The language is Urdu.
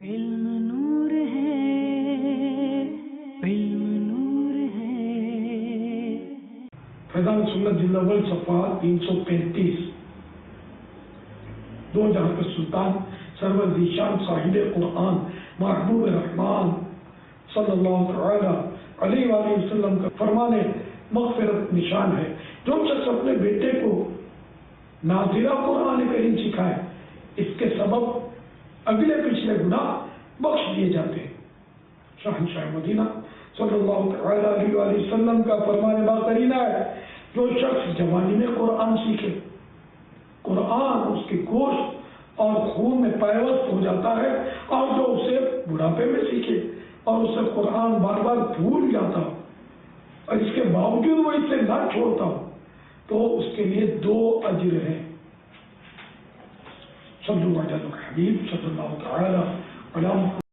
علم نور ہے، علم نور ہے۔ فیضان سنت جلد اول صفحہ 335۔ دو جہاں کے سلطان سرور ذیشان صاحب قرآن محبوب رحمان صلی اللہ تعالی علیہ وآلہ وسلم کا فرمان مغفرت نشان ہے۔ جو شخص اپنے بیٹے کو ناظرہ قرآن کریم سکھائے، اس کے سبب اگلے پچھلے گناہ بخش دیے جاتے ہیں۔ شہنشاہ مدینہ صلی اللہ تعالی علیہ وآلہ وسلم کا فرمان باقرینہ ہے، جو شخص جوانی میں قرآن سیکھے، قرآن اس کے گوشت اور خون میں پیوست ہو جاتا ہے، اور جو اسے بڑھاپے میں سیکھے اور اسے قرآن بار بار بھول جاتا ہو اور اس کے باوجود وہ اسے نہ چھوڑتا ہو، تو اس کے لیے 2 اجر ہیں۔ صلی اللہ علیہ وسلم حبیب صلی اللہ تعالی علیہ